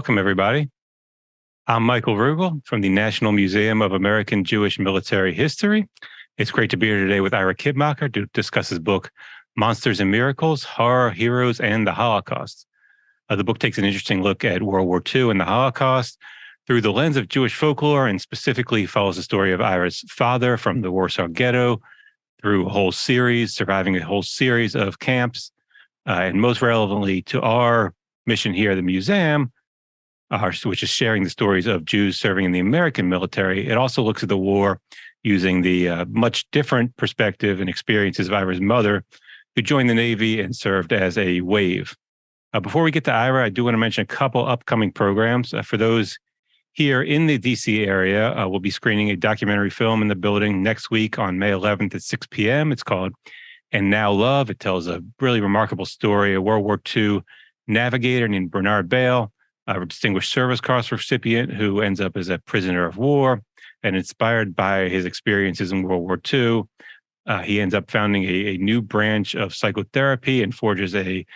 welcome everybody. I'm Michael Rugel from the National Museum of American Jewish Military History. It's great to be here today with Ira Kitmacher to discuss his book, Monsters and Miracles, Horror, Heroes, and the Holocaust. The book takes an interesting look at World War II and the Holocaust through the lens of Jewish folklore, and specifically follows the story of Ira's father from the Warsaw Ghetto through surviving a whole series of camps, and most relevantly to our mission here at the museum, which is sharing the stories of Jews serving in the American military. It also looks at the war using the much different perspective and experiences of Ira's mother, who joined the Navy and served as a WAVE. Before we get to Ira, I do want to mention a couple upcoming programs. For those here in the DC area, we'll be screening a documentary film in the building next week on May 11th at 6 p.m. It's called And Now Love. It tells a really remarkable story, a World War II navigator named Bernard Bale, a Distinguished Service Cross recipient who ends up as a prisoner of war. And inspired by his experiences in World War II, he ends up founding a new branch of psychotherapy and forges a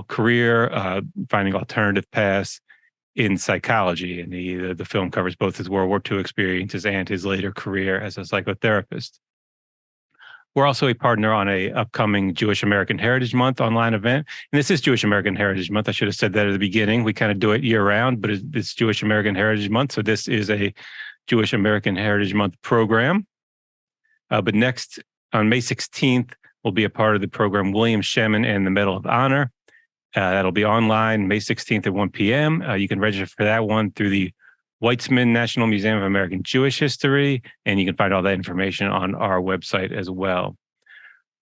career finding alternative paths in psychology. And the film covers both his World War II experiences and his later career as a psychotherapist. We're also a partner on a upcoming Jewish American Heritage Month online event. And this is Jewish American Heritage Month. I should have said that at the beginning. We kind of do it year round, but it's Jewish American Heritage Month. So this is a Jewish American Heritage Month program. But next, on May 16th, we'll be a part of the program William Shemin and the Medal of Honor. That'll be online May 16th at 1 p.m. You can register for that one through the Weitzman National Museum of American Jewish History, and you can find all that information on our website as well.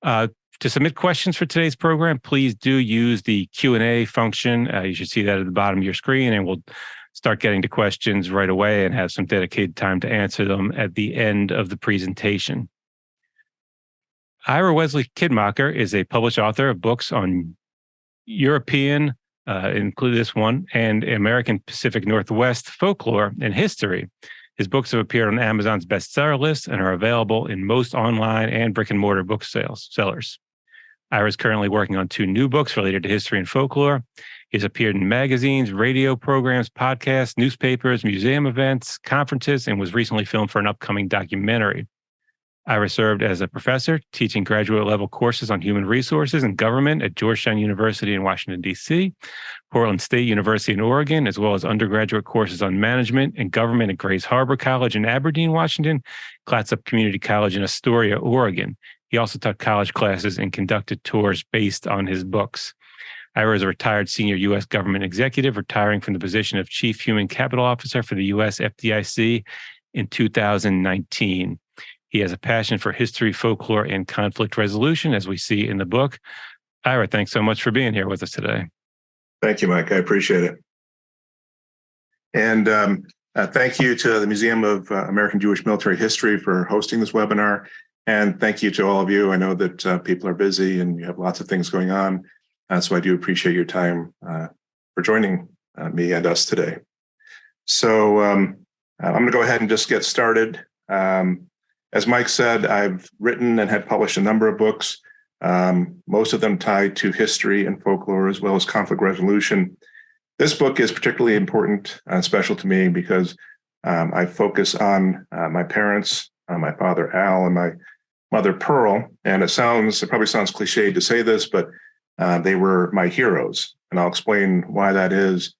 To submit questions for today's program, please do use the Q&A function. You should see that at the bottom of your screen, and we'll start getting to questions right away and have some dedicated time to answer them at the end of the presentation. Ira Wesley Kitmacher is a published author of books on European, include this one, and American Pacific Northwest folklore and history. His books have appeared on Amazon's bestseller list and are available in most online and brick-and-mortar book sellers. Ira is currently working on 2 new books related to history and folklore. He's appeared in magazines, radio programs, podcasts, newspapers, museum events, conferences, and was recently filmed for an upcoming documentary. Ira served as a professor teaching graduate-level courses on human resources and government at Georgetown University in Washington, D.C., Portland State University in Oregon, as well as undergraduate courses on management and government at Grays Harbor College in Aberdeen, Washington, Clatsop Community College in Astoria, Oregon. He also taught college classes and conducted tours based on his books. Ira is a retired senior U.S. government executive, retiring from the position of Chief Human Capital Officer for the U.S. FDIC in 2019. He has a passion for history, folklore, and conflict resolution, as we see in the book. Ira, thanks so much for being here with us today. Thank you, Mike. I appreciate it. And thank you to the Museum of American Jewish Military History for hosting this webinar. And thank you to all of you. I know that people are busy and you have lots of things going on. So I do appreciate your time for joining me and us today. So I'm going to go ahead and just get started. As Mike said, I've written and had published a number of books, most of them tied to history and folklore, as well as conflict resolution. This book is particularly important and special to me because I focus on my parents, my father, Al, and my mother, Pearl. And it probably sounds cliched to say this, but they were my heroes. And I'll explain why that is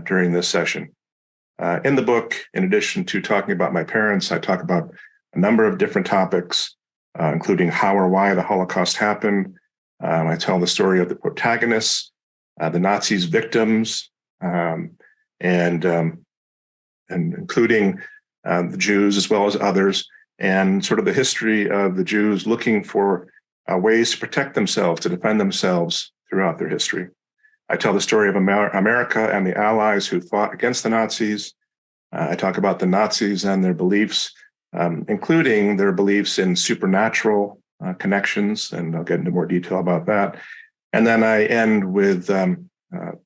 during this session. In the book, in addition to talking about my parents, I talk about a number of different topics, including how or why the Holocaust happened. I tell the story of the protagonists, the Nazis' victims, and including the Jews as well as others, and sort of the history of the Jews looking for ways to protect themselves, to defend themselves throughout their history. I tell the story of America and the Allies who fought against the Nazis. I talk about the Nazis and their beliefs, including their beliefs in supernatural connections, and I'll get into more detail about that. And then I end with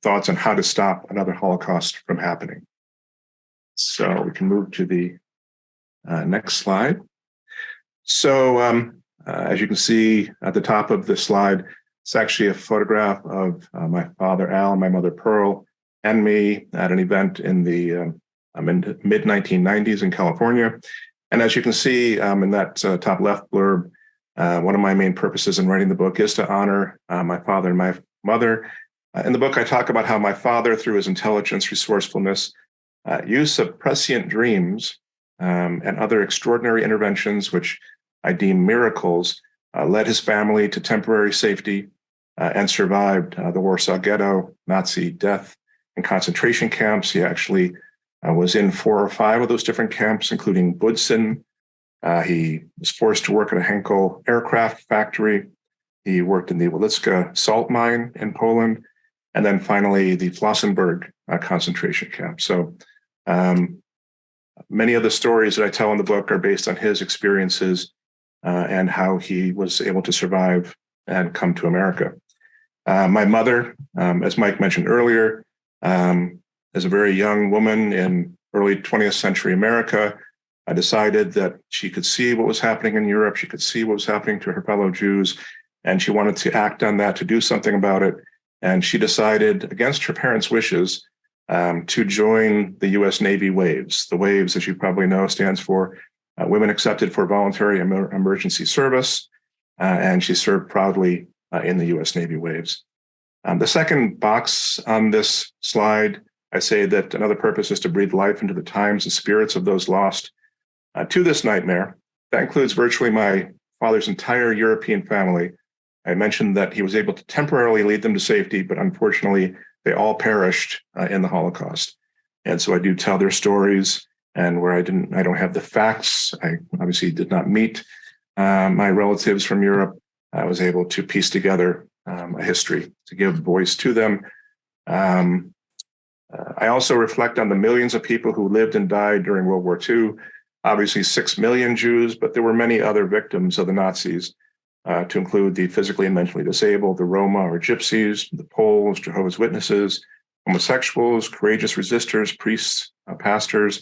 thoughts on how to stop another Holocaust from happening. So we can move to the next slide. So as you can see at the top of the slide, it's actually a photograph of my father, Al, and my mother, Pearl, and me at an event in the mid-1990s in California. And as you can see in that top left blurb, one of my main purposes in writing the book is to honor my father and my mother. In the book, I talk about how my father, through his intelligence, resourcefulness, use of prescient dreams, and other extraordinary interventions, which I deem miracles, led his family to temporary safety and survived the Warsaw Ghetto, Nazi death, and concentration camps. He actually was in 4 or 5 of those different camps, including Budzen. He was forced to work at a Henkel aircraft factory. He worked in the Wielicka salt mine in Poland, and then finally the Flossenburg concentration camp. So many of the stories that I tell in the book are based on his experiences and how he was able to survive and come to America. My mother, as Mike mentioned earlier, as a very young woman in early 20th century America, I decided that she could see what was happening in Europe. She could see what was happening to her fellow Jews, and she wanted to act on that, to do something about it. And she decided, against her parents' wishes, to join the U.S. Navy WAVES. The WAVES, as you probably know, stands for Women Accepted for Voluntary Emergency Service, and she served proudly in the U.S. Navy WAVES. The second box on this slide, I say that another purpose is to breathe life into the times and spirits of those lost to this nightmare. That includes virtually my father's entire European family. I mentioned that he was able to temporarily lead them to safety, but unfortunately, they all perished in the Holocaust. And so I do tell their stories, and where I don't have the facts. I obviously did not meet my relatives from Europe. I was able to piece together a history to give voice to them. I also reflect on the millions of people who lived and died during World War II. Obviously, 6 million Jews, but there were many other victims of the Nazis, to include the physically and mentally disabled, the Roma or Gypsies, the Poles, Jehovah's Witnesses, homosexuals, courageous resistors, priests, pastors.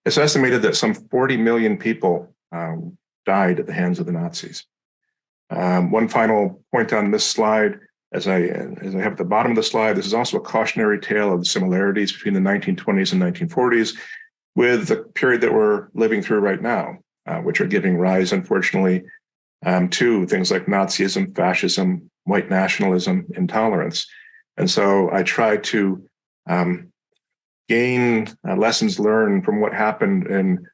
It's estimated that some 40 million people died at the hands of the Nazis. One final point on this slide, as I have at the bottom of the slide, this is also a cautionary tale of the similarities between the 1920s and 1940s with the period that we're living through right now, which are giving rise, unfortunately, to things like Nazism, fascism, white nationalism, intolerance. And so I try to gain lessons learned from what happened in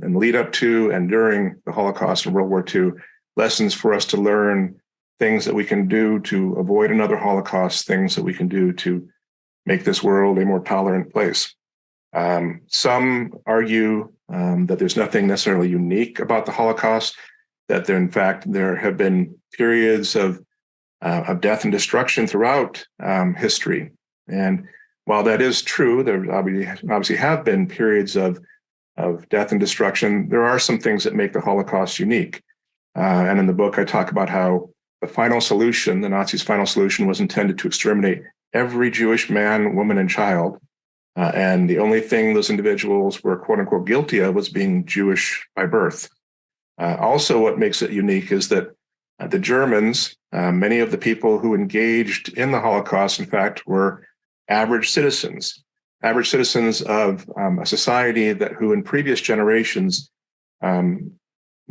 lead up to and during the Holocaust and World War II, lessons for us to learn, things that we can do to avoid another Holocaust, things that we can do to make this world a more tolerant place. Some argue that there's nothing necessarily unique about the Holocaust, that there have been periods of death and destruction throughout history. And while that is true, there obviously have been periods of death and destruction, there are some things that make the Holocaust unique. And in the book, I talk about how the final solution, the Nazis' final solution, was intended to exterminate every Jewish man, woman, and child. And the only thing those individuals were, quote unquote, guilty of was being Jewish by birth. Also, what makes it unique is that the Germans, many of the people who engaged in the Holocaust, in fact, were average citizens of a society who in previous generations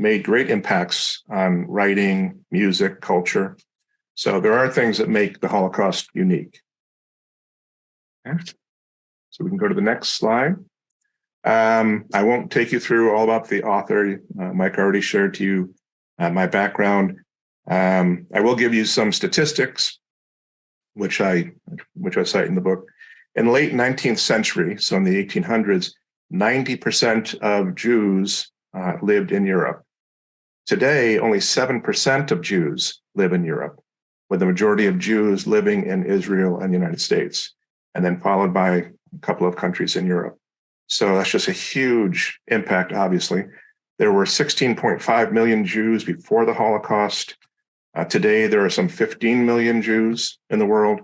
made great impacts on writing, music, culture. So there are things that make the Holocaust unique. Okay. So we can go to the next slide. I won't take you through all about the author. Mike already shared to you my background. I will give you some statistics, which I cite in the book. In the late 19th century, so in the 1800s, 90% of Jews lived in Europe. Today, only 7% of Jews live in Europe, with the majority of Jews living in Israel and the United States, and then followed by a couple of countries in Europe. So that's just a huge impact, obviously. There were 16.5 million Jews before the Holocaust. Today, there are some 15 million Jews in the world.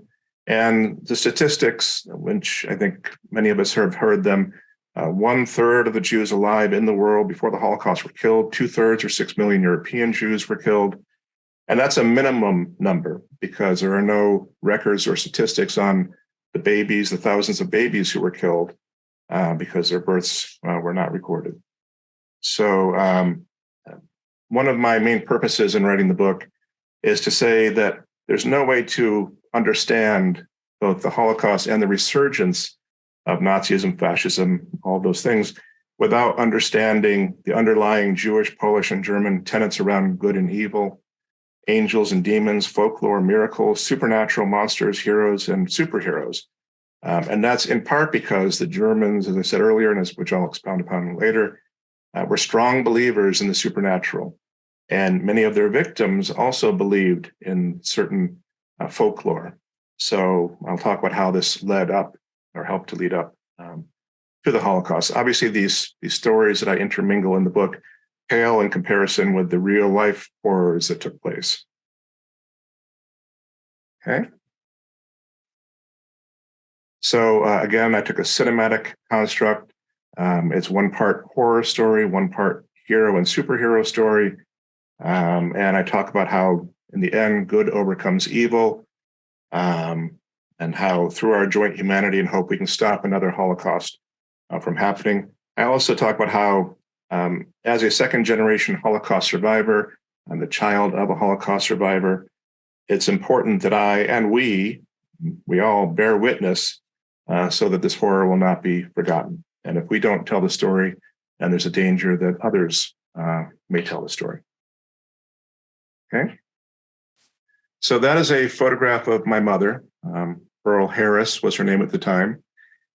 And the statistics, which I think many of us have heard them, 1/3 of the Jews alive in the world before the Holocaust were killed. 2/3 or 6 million European Jews were killed. And that's a minimum number because there are no records or statistics on the babies, the thousands of babies who were killed because their births were not recorded. So one of my main purposes in writing the book is to say that there's no way to understand both the Holocaust and the resurgence of Nazism, fascism, all those things, without understanding the underlying Jewish, Polish, and German tenets around good and evil, angels and demons, folklore, miracles, supernatural monsters, heroes, and superheroes. And that's in part because the Germans, as I said earlier, and which I'll expound upon later, were strong believers in the supernatural. And many of their victims also believed in certain folklore. So I'll talk about how this led up or helped to lead up to the Holocaust. Obviously, these stories that I intermingle in the book pale in comparison with the real life horrors that took place. Okay. So again, I took a cinematic construct. It's one part horror story, one part hero and superhero story. And I talk about how, in the end, good overcomes evil, and how through our joint humanity and hope, we can stop another Holocaust from happening. I also talk about how, as a second-generation Holocaust survivor, I'm the child of a Holocaust survivor, it's important that I and we all bear witness so that this horror will not be forgotten. And if we don't tell the story, then there's a danger that others may tell the story. Okay. So that is a photograph of my mother. Pearl Harris was her name at the time.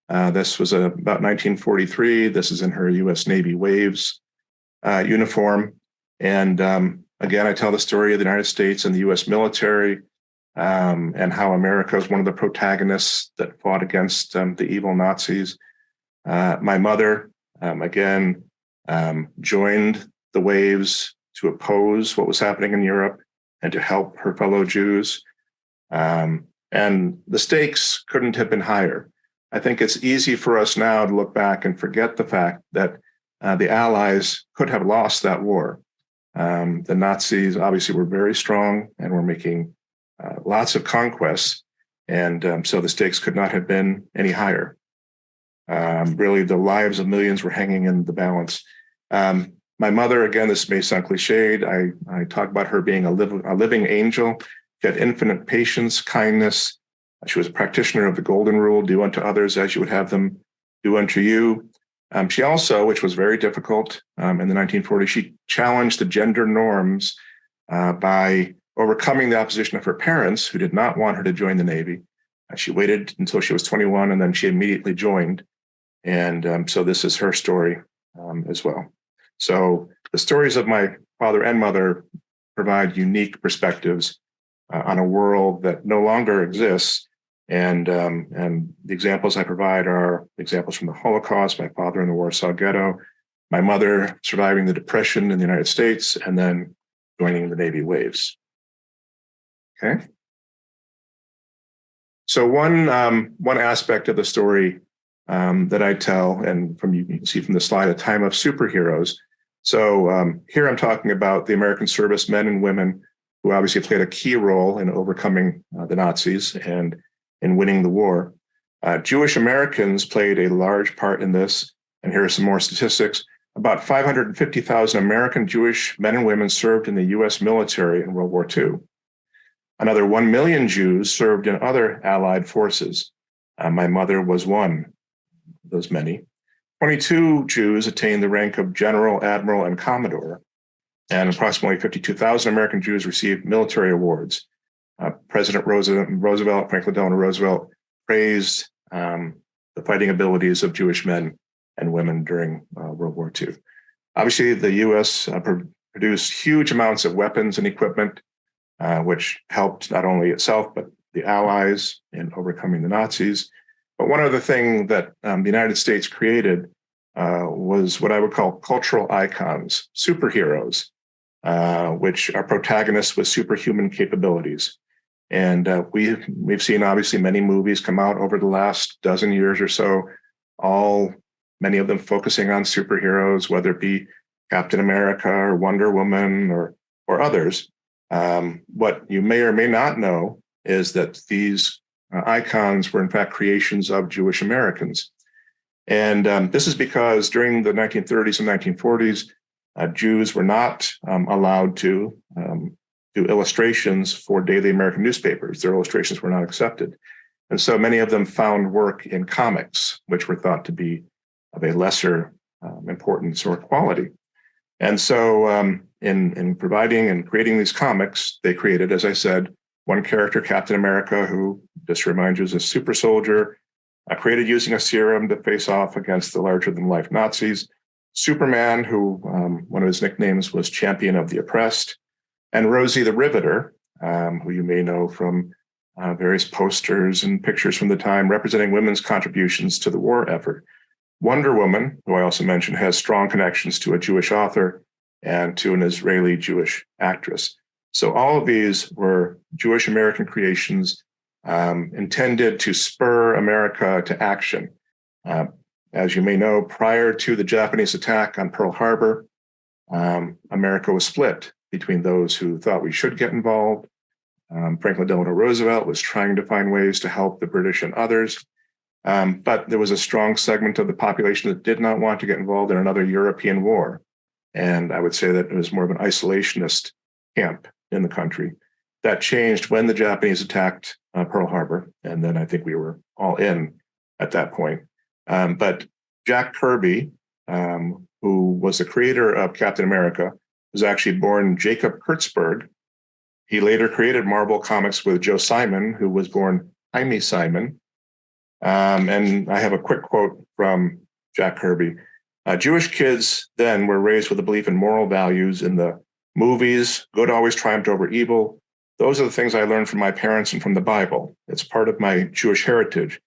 This was about 1943. This is in her U.S. Navy Waves uniform. And again, I tell the story of the United States and the U.S. military and how America was one of the protagonists that fought against the evil Nazis. My mother, again, joined the Waves to oppose what was happening in Europe and to help her fellow Jews. And the stakes couldn't have been higher. I think it's easy for us now to look back and forget the fact that the Allies could have lost that war. The Nazis obviously were very strong and were making lots of conquests. And so the stakes could not have been any higher. Really, the lives of millions were hanging in the balance. My mother, again, this may sound cliched. I talk about her being a living angel. She had infinite patience, kindness. She was a practitioner of the golden rule: do unto others as you would have them do unto you. She also, which was very difficult in the 1940s, she challenged the gender norms by overcoming the opposition of her parents, who did not want her to join the Navy. She waited until she was 21, and then she immediately joined. And so this is her story as well. So the stories of my father and mother provide unique perspectives on a world that no longer exists. And the examples I provide are examples from the Holocaust, my father in the Warsaw Ghetto, my mother surviving the Depression in the United States, and then joining the Navy Waves. Okay. So one aspect of the story that I tell, and you can see from the slide, a time of superheroes. So here I'm talking about the American servicemen and women who obviously played a key role in overcoming the Nazis and in winning the war. Jewish Americans played a large part in this. And here are some more statistics. About 550,000 American Jewish men and women served in the U.S. military in World War II. Another 1 million Jews served in other Allied forces. My mother was one of those many. 22 Jews attained the rank of general, admiral, and commodore, and approximately 52,000 American Jews received military awards. President Roosevelt, Franklin Delano Roosevelt, praised the fighting abilities of Jewish men and women during World War II. Obviously, the U.S. produced huge amounts of weapons and equipment, which helped not only itself, but the Allies in overcoming the Nazis. But one other thing that the United States created was what I would call cultural icons, superheroes, which are protagonists with superhuman capabilities. And we've seen obviously many movies come out over the last dozen years or so, many of them focusing on superheroes, whether it be Captain America or Wonder Woman or others. What you may or may not know is that these icons were in fact creations of Jewish Americans. And this is because during the 1930s and 1940s, Jews were not allowed to do illustrations for daily American newspapers. Their illustrations were not accepted. And so many of them found work in comics, which were thought to be of a lesser importance or quality. And so in providing and creating these comics, they created, as I said, one character, Captain America, who, just to remind you, is a super soldier, created using a serum to face off against the larger-than-life Nazis. Superman, who one of his nicknames was Champion of the Oppressed, and Rosie the Riveter, who you may know from various posters and pictures from the time representing women's contributions to the war effort. Wonder Woman, who I also mentioned, has strong connections to a Jewish author and to an Israeli Jewish actress. So all of these were Jewish American creations intended to spur America to action. As you may know, prior to the Japanese attack on Pearl Harbor, America was split between those who thought we should get involved. Franklin Delano Roosevelt was trying to find ways to help the British and others. But there was a strong segment of the population that did not want to get involved in another European war. And I would say that it was more of an isolationist camp in the country. That changed when the Japanese attacked Pearl Harbor. And then I think we were all in at that point. But Jack Kirby, who was the creator of Captain America, was actually born Jacob Kurtzberg. He later created Marvel Comics with Joe Simon, who was born Jaime Simon. And I have a quick quote from Jack Kirby. Jewish kids then were raised with a belief in moral values in the movies. Good always triumphed over evil. Those are the things I learned from my parents and from the Bible. It's part of my Jewish heritage.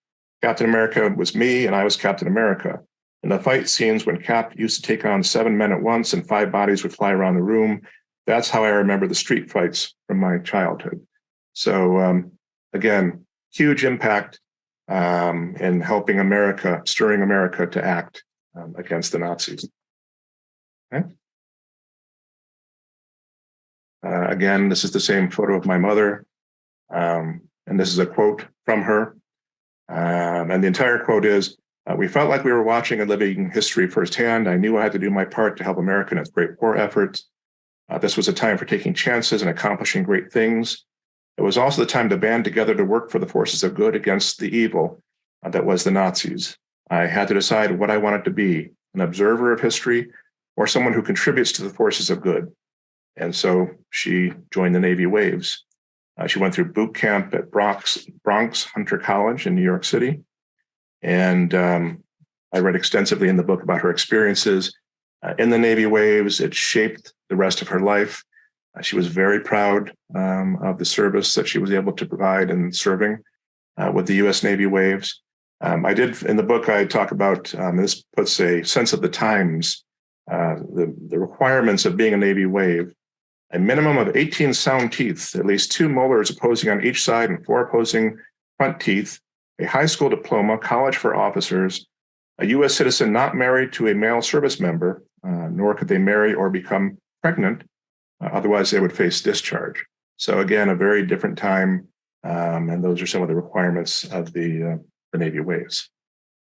Captain America was me, and I was Captain America. In the fight scenes, when Cap used to take on 7 men at once and 5 bodies would fly around the room, that's how I remember the street fights from my childhood. So again, huge impact in helping America, stirring America to act against the Nazis. Okay. Again, this is the same photo of my mother, and this is a quote from her. And the entire quote is, we felt like we were watching and living history firsthand. I knew I had to do my part to help America in its great war efforts. This was a time for taking chances and accomplishing great things. It was also the time to band together to work for the forces of good against the evil that was the Nazis. I had to decide what I wanted to be, an observer of history or someone who contributes to the forces of good. And so she joined the Navy Waves. She went through boot camp at Bronx Hunter College in New York City. And I read extensively in the book about her experiences in the Navy Waves. It shaped the rest of her life. She was very proud of the service that she was able to provide in serving with the U.S. Navy Waves. I did, in the book, I talk about, this puts a sense of the times, the requirements of being a Navy Wave. A minimum of 18 sound teeth, at least 2 molars opposing on each side and 4 opposing front teeth, a high school diploma, college for officers, a U.S. citizen not married to a male service member, nor could they marry or become pregnant. Otherwise, they would face discharge. So again, a very different time, and those are some of the requirements of the Navy Waves.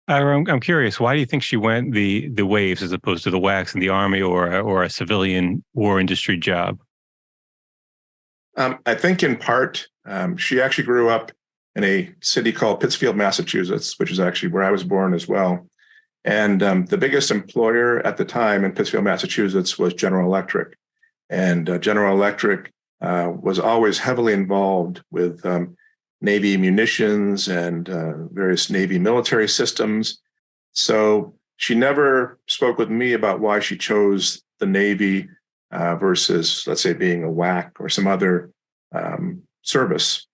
I'm curious, why do you think she went the Waves as opposed to the WACs in the Army or a civilian war industry job? I think in part, she actually grew up in a city called Pittsfield, Massachusetts, which is actually where I was born as well. And the biggest employer at the time in Pittsfield, Massachusetts was General Electric. And General Electric was always heavily involved with Navy munitions and various Navy military systems. So she never spoke with me about why she chose the Navy versus, let's say, being a WAC or some other service.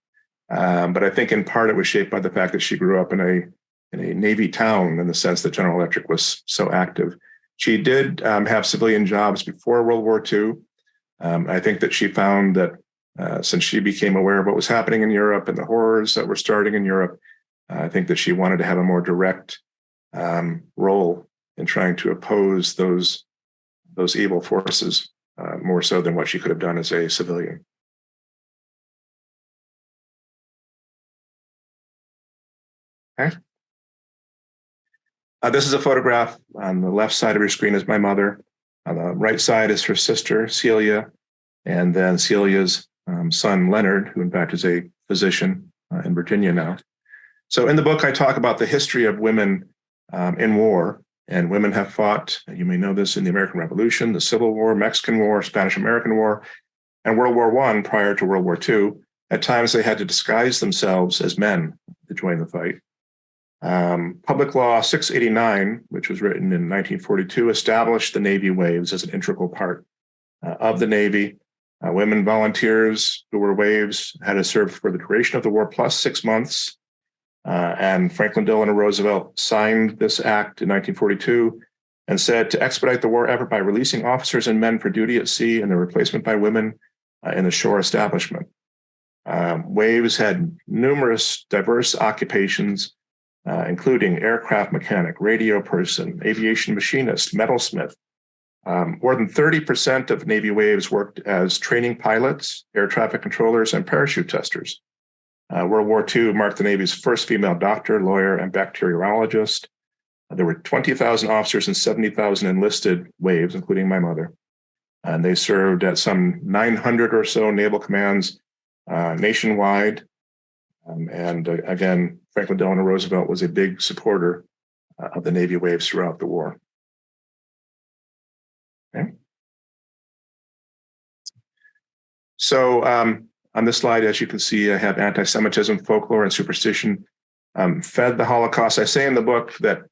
But I think in part it was shaped by the fact that she grew up in a Navy town in the sense that General Electric was so active. She did have civilian jobs before World War II. I think that she found that since she became aware of what was happening in Europe and the horrors that were starting in Europe, I think that she wanted to have a more direct role in trying to oppose those evil forces more so than what she could have done as a civilian. Okay. This is a photograph. On the left side of your screen is my mother. On the right side is her sister, Celia, and then Celia's son, Leonard, who in fact is a physician in Virginia now. So in the book, I talk about the history of women in war, and women have fought, you may know this, in the American Revolution, the Civil War, Mexican War, Spanish-American War, and World War I prior to World War II. At times, they had to disguise themselves as men to join the fight. Public Law 689, which was written in 1942, established the Navy waves as an integral part of the Navy. Women volunteers who were waves had to serve for the duration of the war plus 6 months. And Franklin Delano Roosevelt signed this act in 1942 and said to expedite the war effort by releasing officers and men for duty at sea and their replacement by women in the shore establishment. Waves had numerous diverse occupations, including aircraft mechanic, radio person, aviation machinist, metalsmith. More than 30% of Navy waves worked as training pilots, air traffic controllers, and parachute testers. World War II marked the Navy's first female doctor, lawyer, and bacteriologist. There were 20,000 officers and 70,000 enlisted waves, including my mother. And they served at some 900 or so naval commands nationwide. And again, Franklin Delano Roosevelt was a big supporter of the Navy waves throughout the war. Okay. So on this slide, as you can see, I have anti-Semitism, folklore, and superstition fed the Holocaust. I say in the book that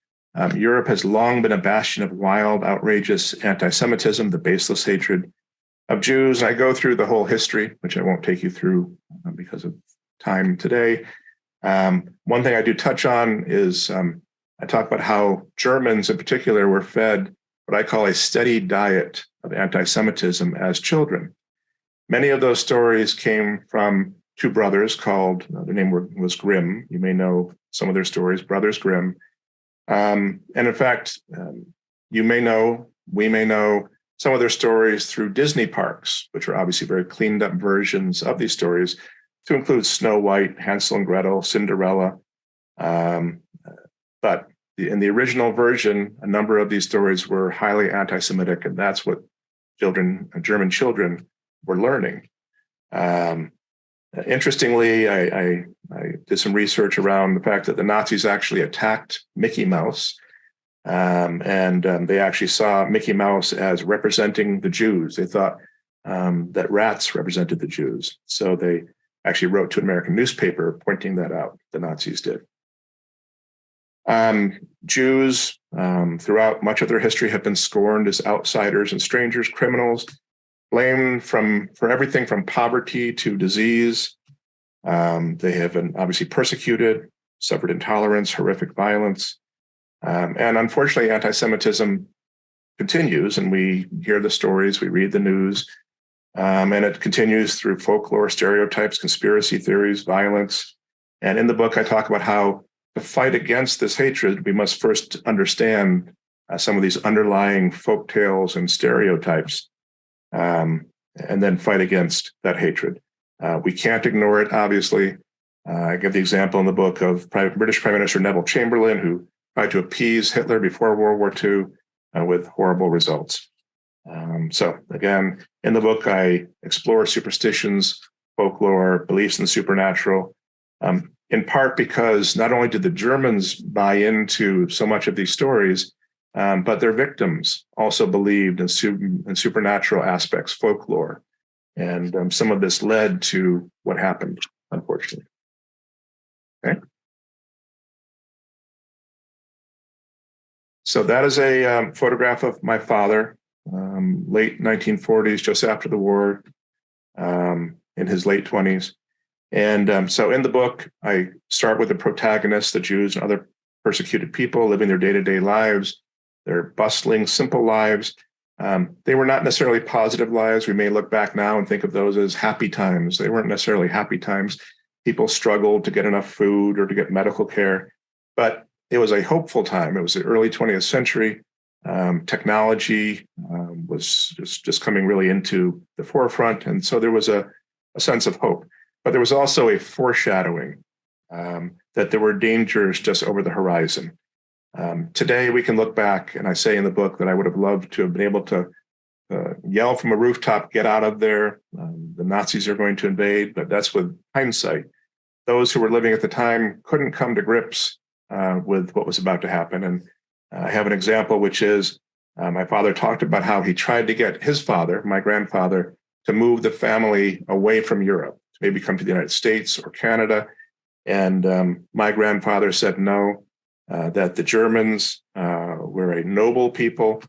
Europe has long been a bastion of wild, outrageous anti-Semitism, the baseless hatred of Jews. And I go through the whole history, which I won't take you through because of time today. One thing I do touch on is I talk about how Germans in particular were fed what I call a steady diet of anti-Semitism as children. Many of those stories came from two brothers called, their name was Grimm. You may know some of their stories, Brothers Grimm. And in fact, you may know, we may know some of their stories through Disney parks, which are obviously very cleaned up versions of these stories, to include Snow White, Hansel and Gretel, Cinderella. But in the original version, a number of these stories were highly anti-Semitic, and that's what German children were learning. Interestingly, I did some research around the fact that the Nazis actually attacked Mickey Mouse, and they actually saw Mickey Mouse as representing the Jews. They thought that rats represented the Jews. So they actually wrote to an American newspaper pointing that out, the Nazis did. Jews, throughout much of their history, have been scorned as outsiders and strangers, criminals, blamed for everything from poverty to disease. They have been obviously persecuted, suffered intolerance, horrific violence. And unfortunately, anti-Semitism continues, and we hear the stories, we read the news, and it continues through folklore, stereotypes, conspiracy theories, violence. And in the book, I talk about how to fight against this hatred, we must first understand some of these underlying folk tales and stereotypes, and then fight against that hatred. We can't ignore it, obviously. I give the example in the book of British Prime Minister Neville Chamberlain, who tried to appease Hitler before World War II with horrible results. So again, in the book, I explore superstitions, folklore, beliefs in the supernatural, in part because not only did the Germans buy into so much of these stories, but their victims also believed in supernatural aspects, folklore. And some of this led to what happened, unfortunately. Okay. So that is a photograph of my father, late 1940s, just after the war, in his late 20s. And so in the book, I start with the protagonists, the Jews and other persecuted people living their day-to-day lives, their bustling, simple lives. They were not necessarily positive lives. We may look back now and think of those as happy times. They weren't necessarily happy times. People struggled to get enough food or to get medical care, but it was a hopeful time. It was the early 20th century. Technology was just coming really into the forefront. And so there was a sense of hope. But there was also a foreshadowing that there were dangers just over the horizon. Today, we can look back, and I say in the book that I would have loved to have been able to yell from a rooftop, get out of there. The Nazis are going to invade, but that's with hindsight. Those who were living at the time couldn't come to grips with what was about to happen. And I have an example, which is my father talked about how he tried to get his father, my grandfather, to move the family away from Europe, to maybe come to the United States or Canada. And my grandfather said no, that the Germans were a noble people,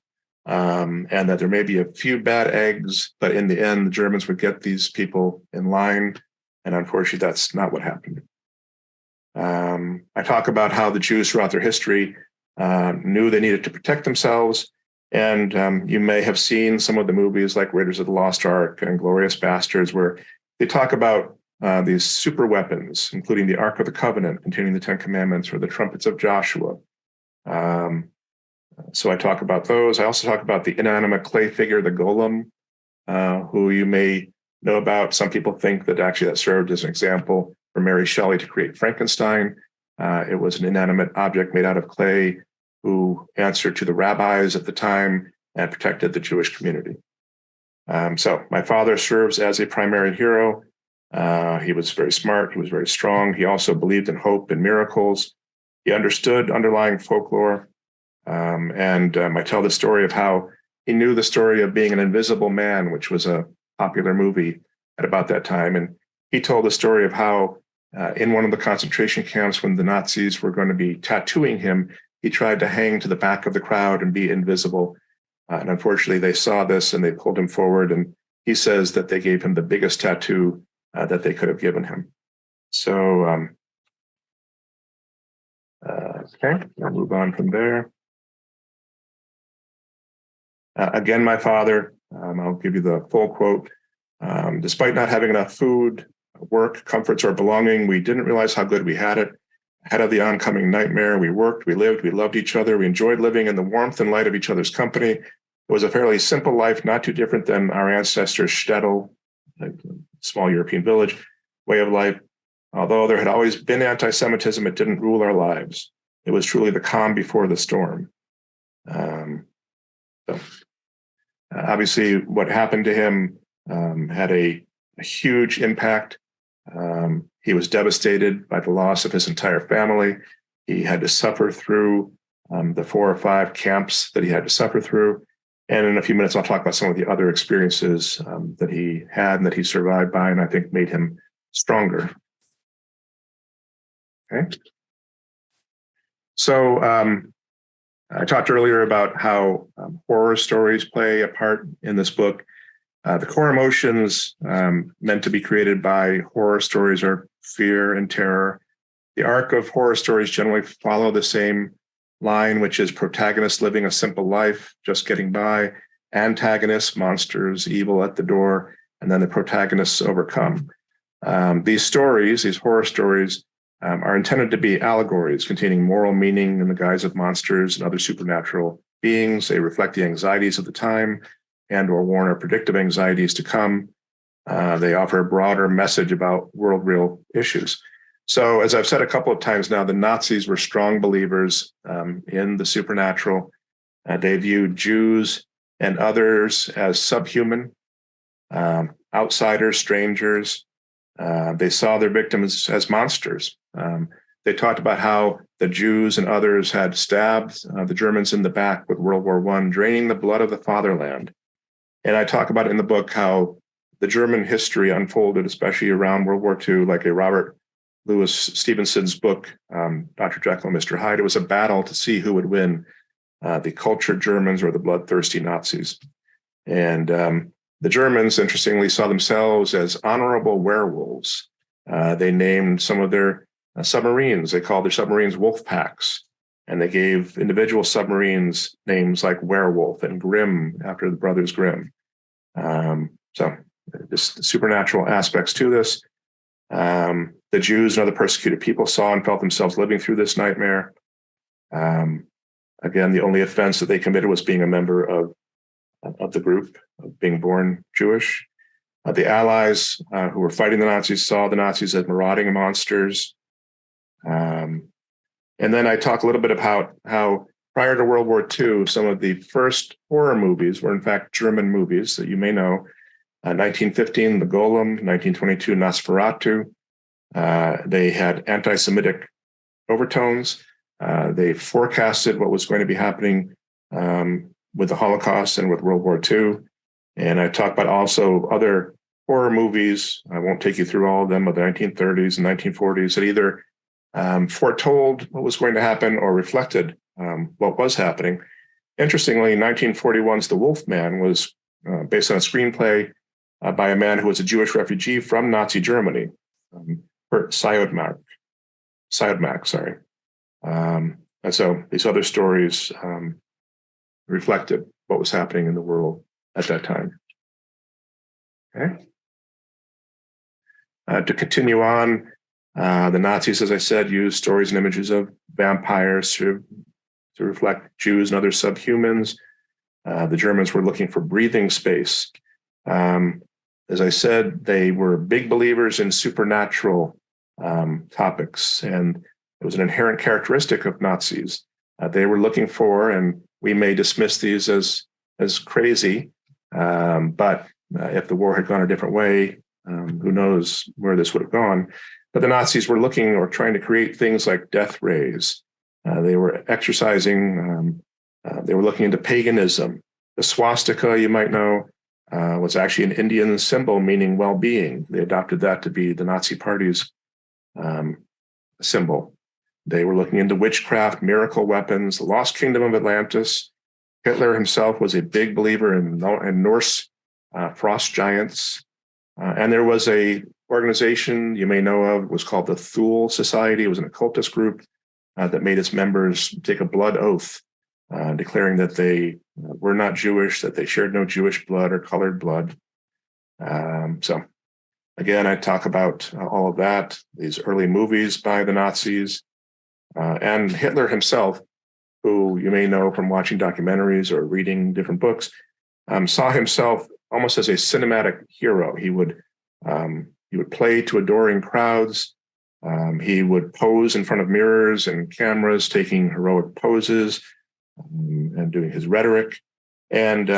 and that there may be a few bad eggs, but in the end, the Germans would get these people in line. And unfortunately, that's not what happened. I talk about how the Jews throughout their history knew they needed to protect themselves. And you may have seen some of the movies like Raiders of the Lost Ark and Glorious Bastards, where they talk about these super weapons, including the Ark of the Covenant containing the Ten Commandments or the trumpets of Joshua. So I talk about those. I also talk about the inanimate clay figure, the golem, who you may know about. Some people think that actually that served as an example for Mary Shelley to create Frankenstein. It was an inanimate object made out of clay who answered to the rabbis at the time and protected the Jewish community. So my father serves as a primary hero. He was very smart. He was very strong. He also believed in hope and miracles. He understood underlying folklore. I tell the story of how he knew the story of being an invisible man, which was a popular movie at about that time. And he told the story of how in one of the concentration camps, when the Nazis were going to be tattooing him, he tried to hang to the back of the crowd and be invisible. And unfortunately, they saw this and they pulled him forward. And he says that they gave him the biggest tattoo that they could have given him. So, okay, I'll move on from there. Again, my father, I'll give you the full quote. Despite not having enough food, work, comforts, or belonging, we didn't realize how good we had it. Ahead of the oncoming nightmare, we worked, we lived, we loved each other. We enjoyed living in the warmth and light of each other's company. It was a fairly simple life, not too different than our ancestors' shtetl, a small European village, way of life. Although there had always been anti-Semitism, it didn't rule our lives. It was truly the calm before the storm. Obviously, what happened to him had a huge impact. He was devastated by the loss of his entire family. He had to suffer through the 4 or 5 camps that he had to suffer through. And in a few minutes, I'll talk about some of the other experiences that he had and that he survived by, and I think made him stronger. Okay. So I talked earlier about how horror stories play a part in this book. The core emotions meant to be created by horror stories are fear and terror. The arc of horror stories generally follow the same line, which is protagonists living a simple life, just getting by, antagonists, monsters, evil at the door, and then the protagonists overcome. These stories, these horror stories, are intended to be allegories containing moral meaning in the guise of monsters and other supernatural beings. They reflect the anxieties of the time and or warn or predictive anxieties to come. They offer a broader message about world real issues. So as I've said a couple of times now, the Nazis were strong believers in the supernatural. They viewed Jews and others as subhuman, outsiders, strangers. They saw their victims as monsters. They talked about how the Jews and others had stabbed the Germans in the back with World War I, draining the blood of the fatherland. And I talk about in the book how the German history unfolded, especially around World War II, like a Robert Louis Stevenson's book, Dr. Jekyll and Mr. Hyde. It was a battle to see who would win, the cultured Germans or the bloodthirsty Nazis. And the Germans, interestingly, saw themselves as honorable werewolves. They named some of their submarines. They called their submarines wolf packs. And they gave individual submarines names like Werewolf and Grimm after the brothers Grimm. So just supernatural aspects to this. The Jews and other persecuted people saw and felt themselves living through this nightmare. Again, the only offense that they committed was being a member of the group, of being born Jewish. The Allies who were fighting the Nazis saw the Nazis as marauding monsters. And then I talk a little bit about how prior to World War II, some of the first horror movies were in fact German movies that you may know. 1915, The Golem, 1922, Nosferatu. They had anti-Semitic overtones. They forecasted what was going to be happening with the Holocaust and with World War II. And I talk about also other horror movies. I won't take you through all of them, of the 1930s and 1940s that either foretold what was going to happen or reflected what was happening. Interestingly, 1941's The Wolf Man was based on a screenplay by a man who was a Jewish refugee from Nazi Germany, Kurt Siodmak, sorry. And so these other stories reflected what was happening in the world at that time. Okay. To continue on, the Nazis, as I said, used stories and images of vampires to reflect Jews and other subhumans. The Germans were looking for breathing space. As I said, they were big believers in supernatural topics, and it was an inherent characteristic of Nazis. They were looking for, and we may dismiss these as crazy, but if the war had gone a different way, who knows where this would have gone. But the Nazis were looking or trying to create things like death rays. They were exercising, they were looking into paganism. The swastika, you might know, was actually an Indian symbol meaning well-being. They adopted that to be the Nazi Party's symbol. They were looking into witchcraft, miracle weapons, the lost kingdom of Atlantis. Hitler himself was a big believer in Norse frost giants. And there was a organization you may know of, it was called the Thule Society. It was an occultist group that made its members take a blood oath, declaring that they were not Jewish, that they shared no Jewish blood or colored blood. So again, I talk about all of that, these early movies by the Nazis, and Hitler himself, who you may know from watching documentaries or reading different books, saw himself almost as a cinematic hero. He would play to adoring crowds. He would pose in front of mirrors and cameras, taking heroic poses and doing his rhetoric. And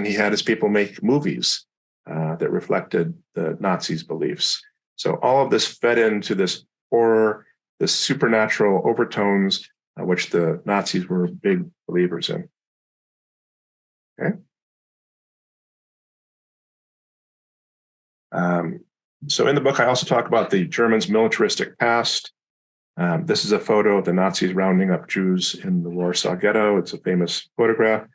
he had his people make movies that reflected the Nazis' beliefs. So all of this fed into this horror, this supernatural overtones, which the Nazis were big believers in. Okay. So in the book, I also talk about the Germans' militaristic past. This is a photo of the Nazis rounding up Jews in the Warsaw Ghetto. It's a famous photograph.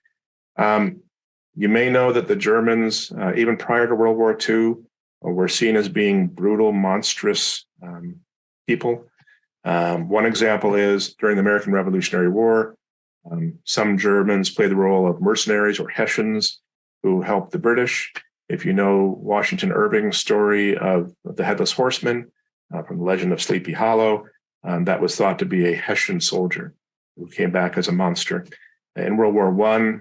You may know that the Germans, even prior to World War II, were seen as being brutal, monstrous people. One example is during the American Revolutionary War, some Germans played the role of mercenaries or Hessians who helped the British. If you know Washington Irving's story of the Headless Horseman from the Legend of Sleepy Hollow, that was thought to be a Hessian soldier who came back as a monster. In World War I,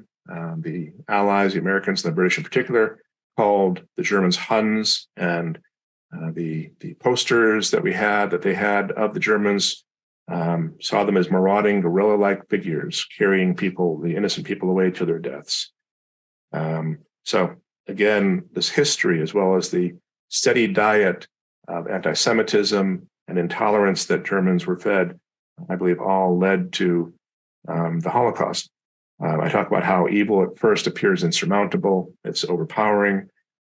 the Allies, the Americans, and the British in particular, called the Germans Huns, and the posters that they had of the Germans saw them as marauding guerrilla-like figures carrying the innocent people away to their deaths. So again, this history, as well as the steady diet of anti-Semitism and intolerance that Germans were fed, I believe all led to the Holocaust. I talk about how evil at first appears insurmountable, it's overpowering,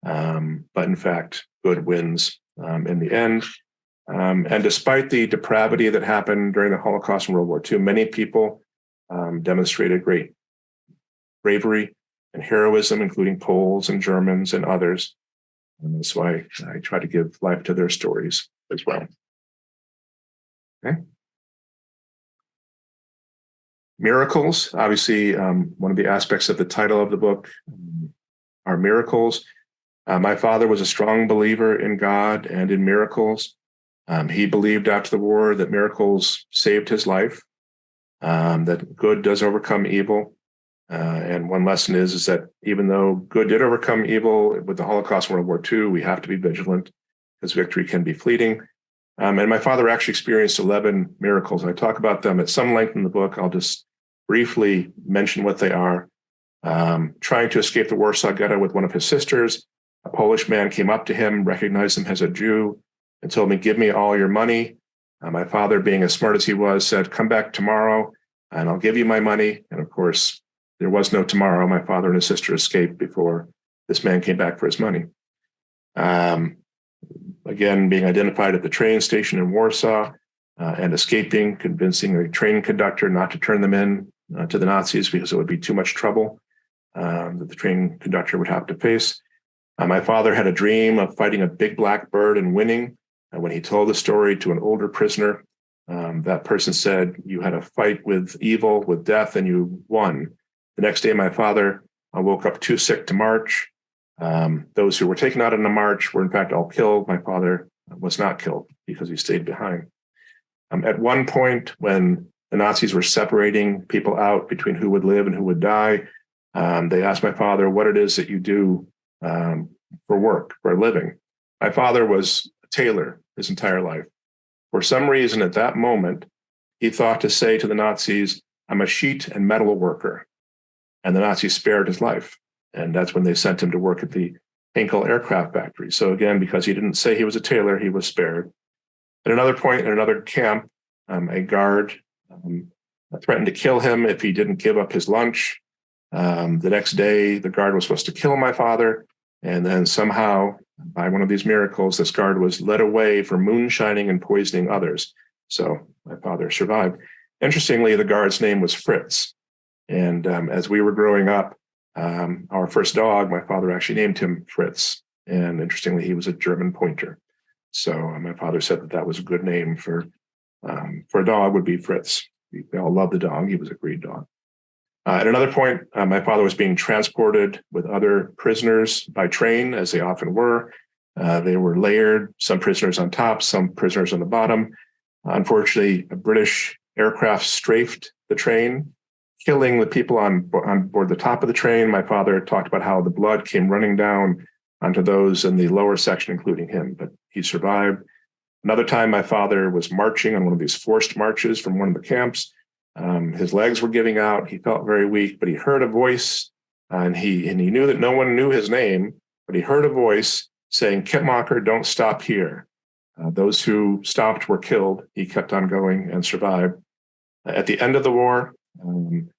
but in fact, good wins in the end. And despite the depravity that happened during the Holocaust and World War II, many people demonstrated great bravery and heroism, including Poles and Germans and others. And that's why I try to give life to their stories as well. Okay. Miracles, obviously, one of the aspects of the title of the book are miracles. My father was a strong believer in God and in miracles. He believed after the war that miracles saved his life, that good does overcome evil. And one lesson is that even though good did overcome evil with the Holocaust and World War II, we have to be vigilant because victory can be fleeting. And my father actually experienced 11 miracles. I talk about them at some length in the book. I'll just briefly mention what they are. Trying to escape the Warsaw Ghetto with one of his sisters, a Polish man came up to him, recognized him as a Jew, and told me, "Give me all your money." My father, being as smart as he was, said, "Come back tomorrow and I'll give you my money." And of course, there was no tomorrow. My father and his sister escaped before this man came back for his money. Again, being identified at the train station in Warsaw and escaping, convincing a train conductor not to turn them in to the Nazis because it would be too much trouble that the train conductor would have to face. My father had a dream of fighting a big black bird and winning. When he told the story to an older prisoner, that person said, "You had a fight with evil, with death, and you won." The next day, my father woke up too sick to march. Those who were taken out in the march were in fact all killed. My father was not killed because he stayed behind. At one point, when the Nazis were separating people out between who would live and who would die, they asked my father what it is that you do for work, for a living. My father was a tailor his entire life. For some reason, at that moment, he thought to say to the Nazis, "I'm a sheet and metal worker." And the Nazis spared his life. And that's when they sent him to work at the Henkel aircraft factory. So again, because he didn't say he was a tailor, he was spared. At another point, in another camp, a guard threatened to kill him if he didn't give up his lunch. The next day, the guard was supposed to kill my father. And then somehow, by one of these miracles, this guard was led away for moonshining and poisoning others. So my father survived. Interestingly, the guard's name was Fritz. And as we were growing up, our first dog, my father actually named him Fritz. And interestingly, he was a German pointer. So my father said that that was a good name for a dog, would be Fritz. We all loved the dog. He was a great dog. At another point, my father was being transported with other prisoners by train, as they often were. They were layered, some prisoners on top, some prisoners on the bottom. Unfortunately, a British aircraft strafed the train, killing the people on board the top of the train. My father talked about how the blood came running down onto those in the lower section, including him, but he survived. Another time, my father was marching on one of these forced marches from one of the camps. His legs were giving out. He felt very weak, but he heard a voice, and he knew that no one knew his name, but he heard a voice saying, "Kitmacher, don't stop here." Those who stopped were killed. He kept on going and survived. At the end of the war, the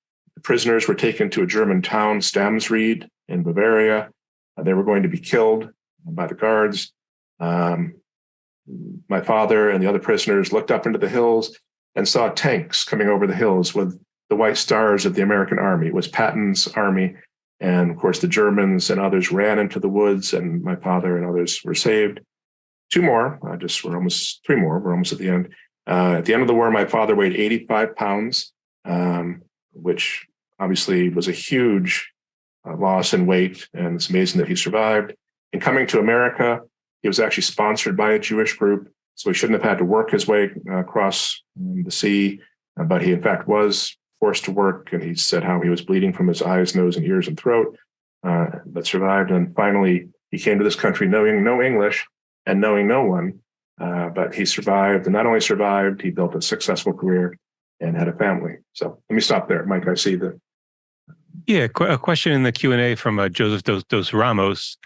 prisoners were taken to a German town, Stamsried, in Bavaria. They were going to be killed by the guards. My father and the other prisoners looked up into the hills and saw tanks coming over the hills with the white stars of the American army. It was Patton's army. And of course, the Germans and others ran into the woods, and my father and others were saved. Three more. We're almost at the end. At the end of the war, my father weighed 85 pounds, which obviously was a huge loss in weight. And it's amazing that he survived. In coming to America, he was actually sponsored by a Jewish group, so he shouldn't have had to work his way across the sea, but he in fact was forced to work, and he said how he was bleeding from his eyes, nose, and ears and throat, but survived. And finally, he came to this country knowing no English and knowing no one, but he survived, and not only survived, he built a successful career and had a family. So let me stop there, Mike. I see that. Yeah, a question in the Q&A from Joseph Dos Ramos.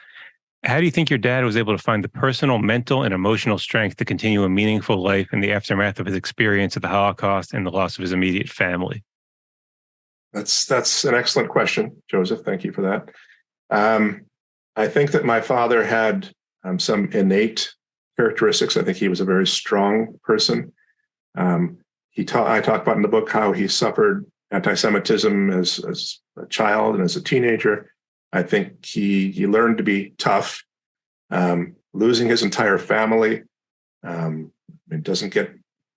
How do you think your dad was able to find the personal, mental, and emotional strength to continue a meaningful life in the aftermath of his experience of the Holocaust and the loss of his immediate family? That's an excellent question, Joseph. Thank you for that. I think that my father had some innate characteristics. I think he was a very strong person. I talk about in the book how he suffered anti-Semitism as a child and as a teenager. I think he learned to be tough, losing his entire family. It doesn't get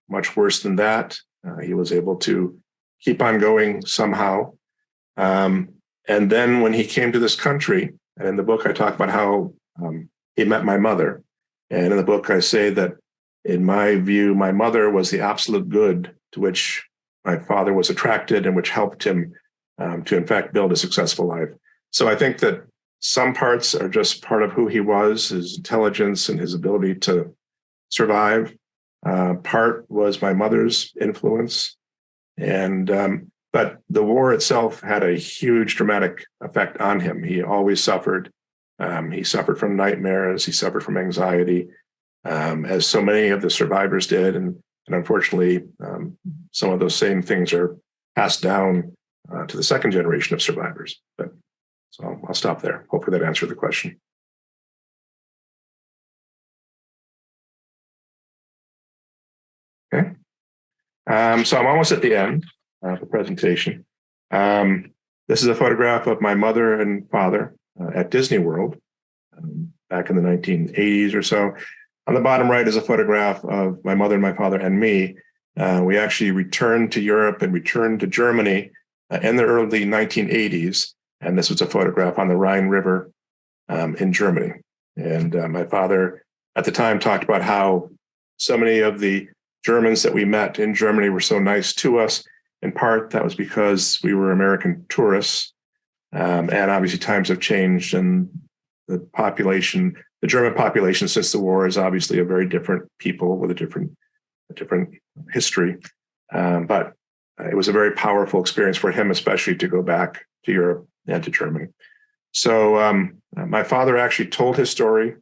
much worse than that. He was able to keep on going somehow. And then when he came to this country, and in the book, I talk about how he met my mother. And in the book, I say that in my view, my mother was the absolute good to which my father was attracted and which helped him to, in fact, build a successful life. So I think that some parts are just part of who he was, his intelligence and his ability to survive. Part was my mother's influence, and but the war itself had a huge dramatic effect on him. He always suffered. He suffered from nightmares. He suffered from anxiety, as so many of the survivors did. And unfortunately, some of those same things are passed down to the second generation of survivors. But so I'll stop there. Hopefully that answered the question. Okay. So I'm almost at the end of the presentation. This is a photograph of my mother and father at Disney World back in the 1980s or so. On the bottom right is a photograph of my mother and my father and me. We actually returned to Europe and returned to Germany in the early 1980s. And this was a photograph on the Rhine River in Germany. And my father at the time talked about how so many of the Germans that we met in Germany were so nice to us. In part, that was because we were American tourists. And obviously times have changed, and the German population since the war is obviously a very different people with a different history. But it was a very powerful experience for him, especially to go back to Europe and to Germany. So my father actually told his story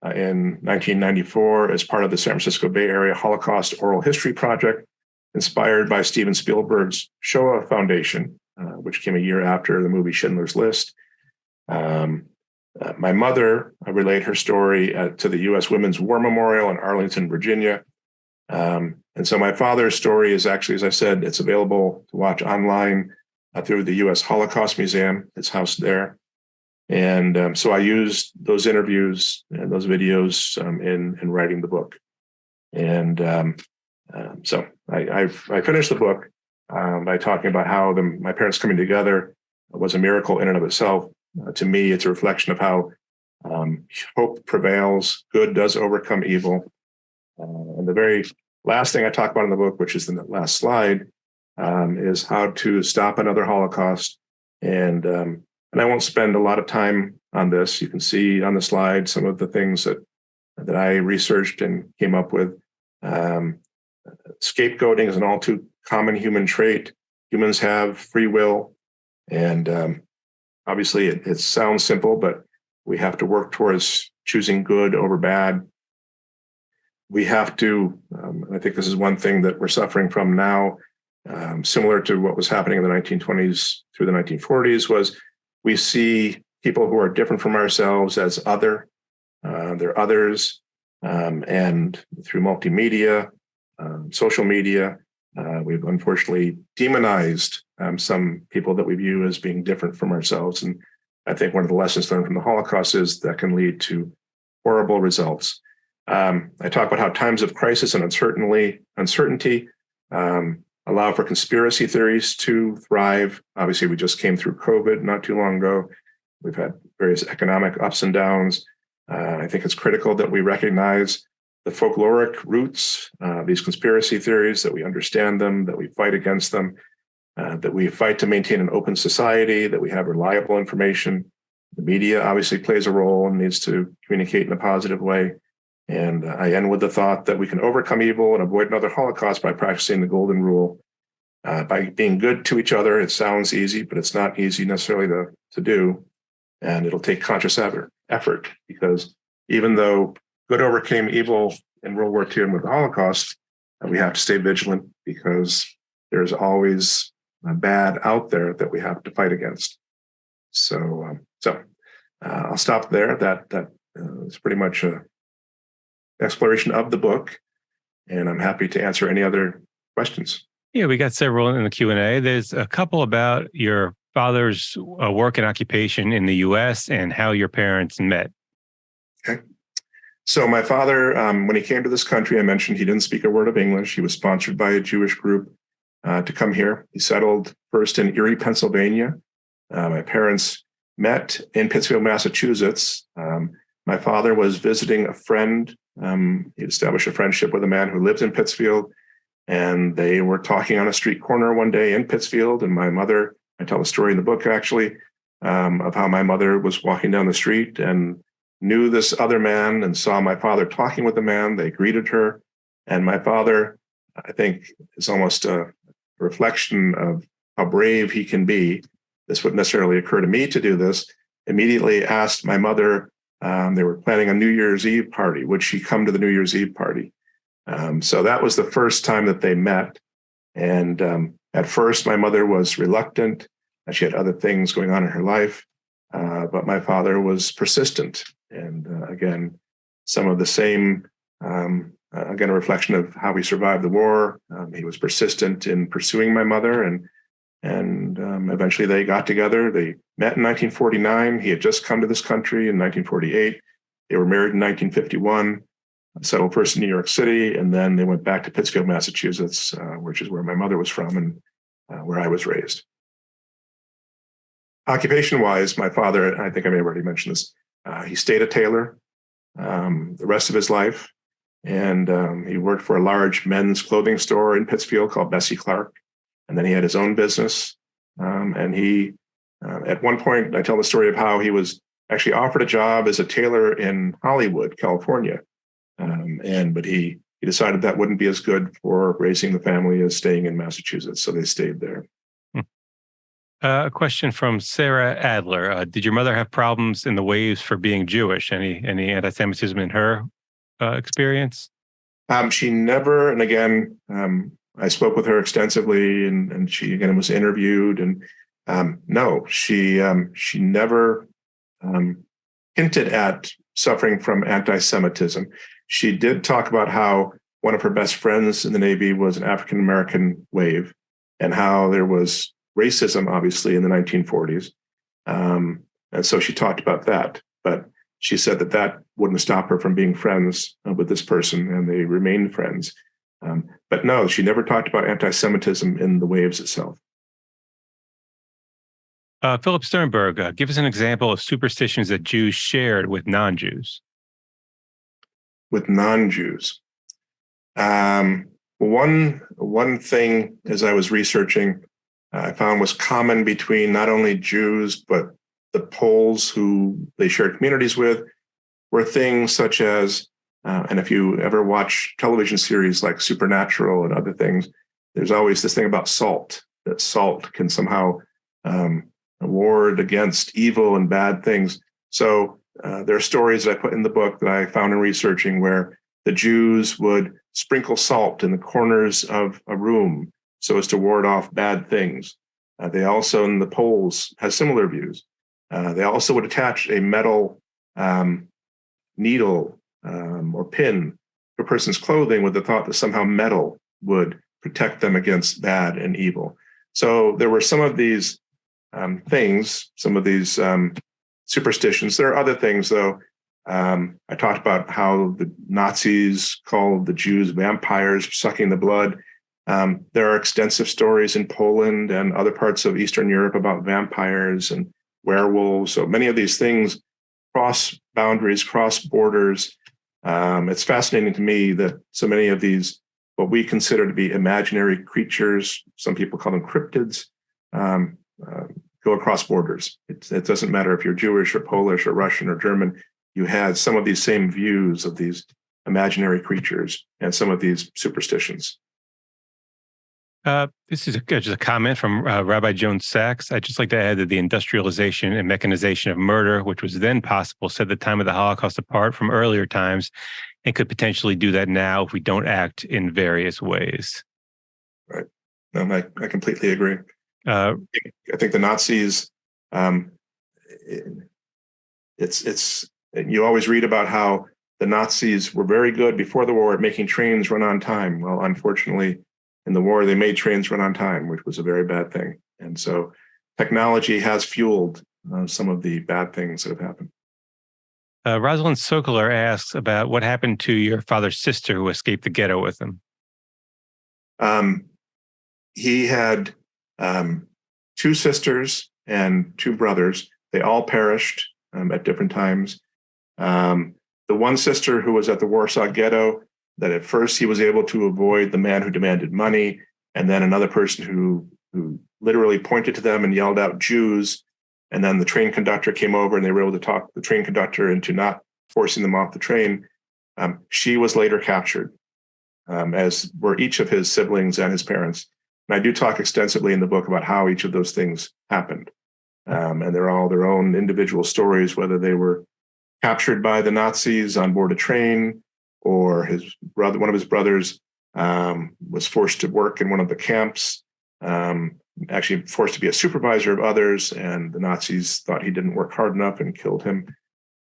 in 1994 as part of the San Francisco Bay Area Holocaust Oral History Project, inspired by Steven Spielberg's Shoah Foundation, which came a year after the movie Schindler's List. My mother relayed her story to the U.S. Women's War Memorial in Arlington, Virginia. And so my father's story is actually, as I said, it's available to watch online through the U.S. Holocaust Museum. It's housed there. And so I used those interviews and those videos in writing the book. And so I finished the book by talking about how my parents coming together was a miracle in and of itself. To me, it's a reflection of how hope prevails, good does overcome evil. And the very last thing I talk about in the book, which is in the last slide, is how to stop another Holocaust. And I won't spend a lot of time on this. You can see on the slide some of the things that I researched and came up with. Scapegoating is an all too common human trait. Humans have free will, and obviously it sounds simple, but we have to work towards choosing good over bad. We have to, I think this is one thing that we're suffering from now, similar to what was happening in the 1920s through the 1940s, was we see people who are different from ourselves as other. They're others. And through multimedia, social media, we've unfortunately demonized some people that we view as being different from ourselves. And I think one of the lessons learned from the Holocaust is that can lead to horrible results. I talk about how times of crisis and uncertainty allow for conspiracy theories to thrive. Obviously, we just came through COVID not too long ago. We've had various economic ups and downs. I think it's critical that we recognize the folkloric roots, these conspiracy theories, that we understand them, that we fight against them, that we fight to maintain an open society, that we have reliable information. The media obviously plays a role and needs to communicate in a positive way. And I end with the thought that we can overcome evil and avoid another Holocaust by practicing the golden rule, by being good to each other. It sounds easy, but it's not easy necessarily to do. And it'll take conscious effort, because even though good overcame evil in World War II and with the Holocaust, we have to stay vigilant, because there's always bad out there that we have to fight against. So I'll stop there. That is pretty much a exploration of the book, and I'm happy to answer any other questions. Yeah, we got several in the Q&A. There's a couple about your father's work and occupation in the U.S. and how your parents met. Okay. So my father, when he came to this country, I mentioned he didn't speak a word of English. He was sponsored by a Jewish group to come here. He settled first in Erie, Pennsylvania. My parents met in Pittsfield, Massachusetts. My father was visiting a friend. He established a friendship with a man who lives in Pittsfield, and they were talking on a street corner one day in Pittsfield. And my mother, I tell a story in the book actually, of how my mother was walking down the street and knew this other man and saw my father talking with the man. They greeted her. And my father, I think, is almost a reflection of how brave he can be. This wouldn't necessarily occur to me to do this. Immediately asked my mother, they were planning a New Year's Eve party. Would she come to the New Year's Eve party? So that was the first time that they met. And at first, my mother was reluctant. She had other things going on in her life. But my father was persistent. And again, some of the same, again, a reflection of how we survived the war. He was persistent in pursuing my mother, and eventually they got together. They met in 1949. He had just come to this country in 1948. They were married in 1951, settled first in New York City, and then they went back to Pittsfield, Massachusetts, which is where my mother was from and where I was raised. Occupation-wise, my father, I think I may have already mentioned this, he stayed a tailor the rest of his life. And he worked for a large men's clothing store in Pittsfield called Bessie Clark. And then he had his own business. And he, at one point, I tell the story of how he was actually offered a job as a tailor in Hollywood, California. But he decided that wouldn't be as good for raising the family as staying in Massachusetts. So they stayed there. A question from Sarah Adler. Did your mother have problems in the waves for being Jewish? Any anti-Semitism in her experience? She never, and again, I spoke with her extensively, and she again was interviewed, and no, she never hinted at suffering from anti-Semitism. She did talk about how one of her best friends in the Navy was an African-American wave, and how there was racism, obviously, in the 1940s. And so she talked about that, but she said that wouldn't stop her from being friends with this person, and they remained friends. But no, she never talked about anti-Semitism in the waves itself. Philip Sternberg, give us an example of superstitions that Jews shared with non-Jews. With non-Jews. One thing, as I was researching, I found was common between not only Jews, but the Poles who they shared communities with, were things such as, and if you ever watch television series like Supernatural and other things, there's always this thing about salt, that salt can somehow ward against evil and bad things. So there are stories that I put in the book that I found in researching where the Jews would sprinkle salt in the corners of a room so as to ward off bad things. They also, in the Poles, have similar views. They also would attach a metal needle or pin to a person's clothing with the thought that somehow metal would protect them against bad and evil. So there were some of these things, some of these superstitions. There are other things, though. I talked about how the Nazis called the Jews vampires sucking the blood. There are extensive stories in Poland and other parts of Eastern Europe about vampires and werewolves. So many of these things cross boundaries, cross borders. It's fascinating to me that so many of these, what we consider to be imaginary creatures, some people call them cryptids, go across borders. It doesn't matter if you're Jewish or Polish or Russian or German. You had some of these same views of these imaginary creatures and some of these superstitions. This is just a comment from Rabbi Joan Sachs. I'd just like to add that the industrialization and mechanization of murder, which was then possible, set the time of the Holocaust apart from earlier times and could potentially do that now if we don't act in various ways. Right. I completely agree. I think the Nazis, it's you always read about how the Nazis were very good before the war at making trains run on time. Well, unfortunately, in the war, they made trains run on time, which was a very bad thing. And so technology has fueled some of the bad things that have happened. Rosalind Sokoler asks about what happened to your father's sister who escaped the ghetto with him. He had 2 sisters and 2 brothers. They all perished at different times. The one sister who was at the Warsaw Ghetto, that at first he was able to avoid the man who demanded money, and then another person who literally pointed to them and yelled out Jews, and then the train conductor came over and they were able to talk the train conductor into not forcing them off the train. She was later captured. as were each of his siblings and his parents. And I do talk extensively in the book about how each of those things happened. And they're all their own individual stories, whether they were captured by the Nazis on board a train, or one of his brothers was forced to work in one of the camps, actually forced to be a supervisor of others, and the Nazis thought he didn't work hard enough and killed him.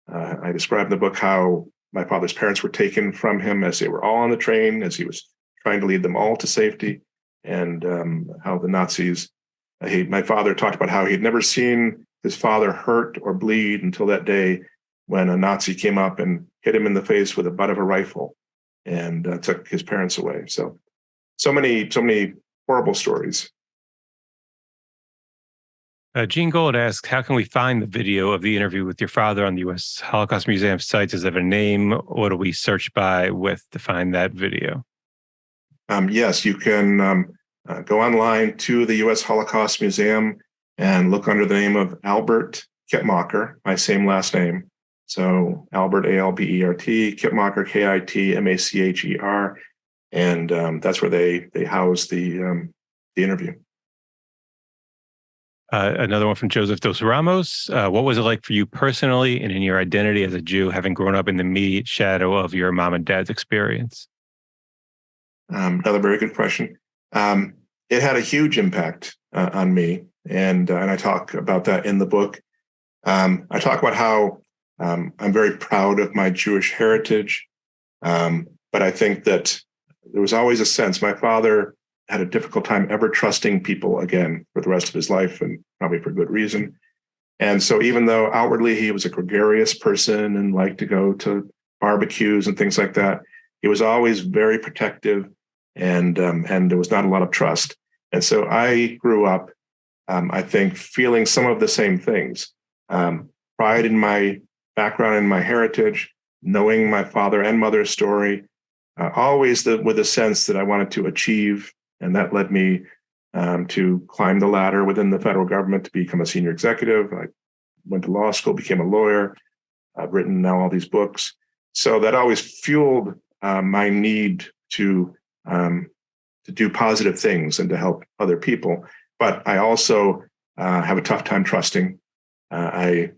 I describe in the book how my father's parents were taken from him as they were all on the train, as he was trying to lead them all to safety, and how the Nazis, my father talked about how he'd never seen his father hurt or bleed until that day when a Nazi came up and hit him in the face with the butt of a rifle and took his parents away. So many horrible stories. Gene Gold asks, how can we find the video of the interview with your father on the U.S. Holocaust Museum site? Does it have a name? What do we search by to find that video? Yes, you can go online to the U.S. Holocaust Museum and look under the name of Albert Kitmacher, my same last name. So Albert, A-L-B-E-R-T, Kitmacher, K-I-T-M-A-C-H-E-R. And that's where they house the interview. Another one from Joseph Dos Ramos. What was it like for you personally and in your identity as a Jew, having grown up in the immediate shadow of your mom and dad's experience? Another very good question. It had a huge impact on me, and I talk about that in the book. I talk about how I'm very proud of my Jewish heritage, but I think that there was always a sense my father had a difficult time ever trusting people again for the rest of his life, and probably for good reason. And so even though outwardly he was a gregarious person and liked to go to barbecues and things like that, he was always very protective, and there was not a lot of trust. And so I grew up, I think, feeling some of the same things. Pride in my background and my heritage, knowing my father and mother's story, always with a sense that I wanted to achieve. And that led me to climb the ladder within the federal government to become a senior executive. I went to law school, became a lawyer. I've written now all these books. So that always fueled my need to do positive things and to help other people. But I also have a tough time trusting. I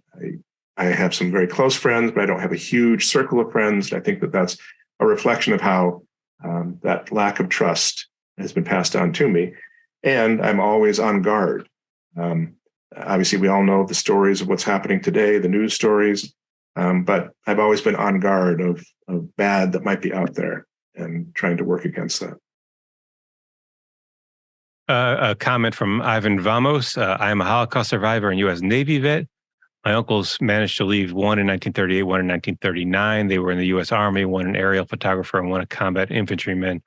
have some very close friends, but I don't have a huge circle of friends. I think that that's a reflection of how that lack of trust has been passed on to me. And I'm always on guard. Obviously, we all know the stories of what's happening today, the news stories, but I've always been on guard of bad that might be out there and trying to work against that. A comment from Ivan Vamos. I am a Holocaust survivor and U.S. Navy vet. My uncles managed to leave, one in 1938, one in 1939. They were in the U.S. Army, one an aerial photographer, and one a combat infantryman.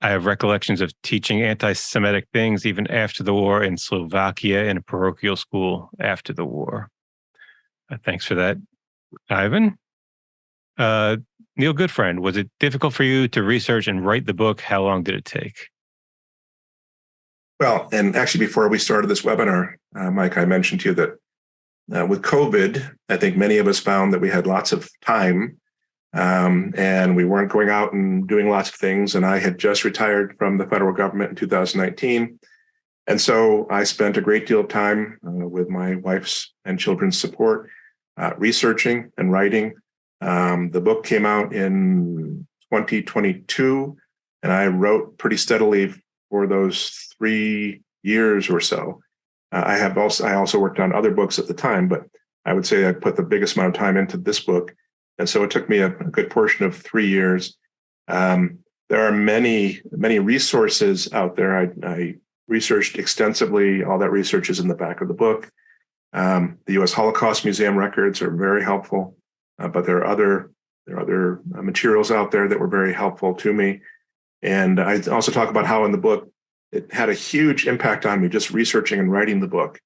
I have recollections of teaching anti-Semitic things even after the war in Slovakia in a parochial school after the war. Thanks for that, Ivan. Neil Goodfriend, was it difficult for you to research and write the book? How long did it take? Well, and actually, before we started this webinar, Mike, I mentioned to you that with COVID, I think many of us found that we had lots of time, and we weren't going out and doing lots of things. And I had just retired from the federal government in 2019. And so I spent a great deal of time with my wife's and children's support, researching and writing. The book came out in 2022, and I wrote pretty steadily for those 3 years or so. I also worked on other books at the time, but I would say I put the biggest amount of time into this book. And so it took me a good portion of 3 years. There are many resources out there. I researched extensively. All that research is in the back of the book. The U.S. Holocaust Museum records are very helpful, but there are other materials out there that were very helpful to me. And I also talk about how in the book, it had a huge impact on me just researching and writing the book.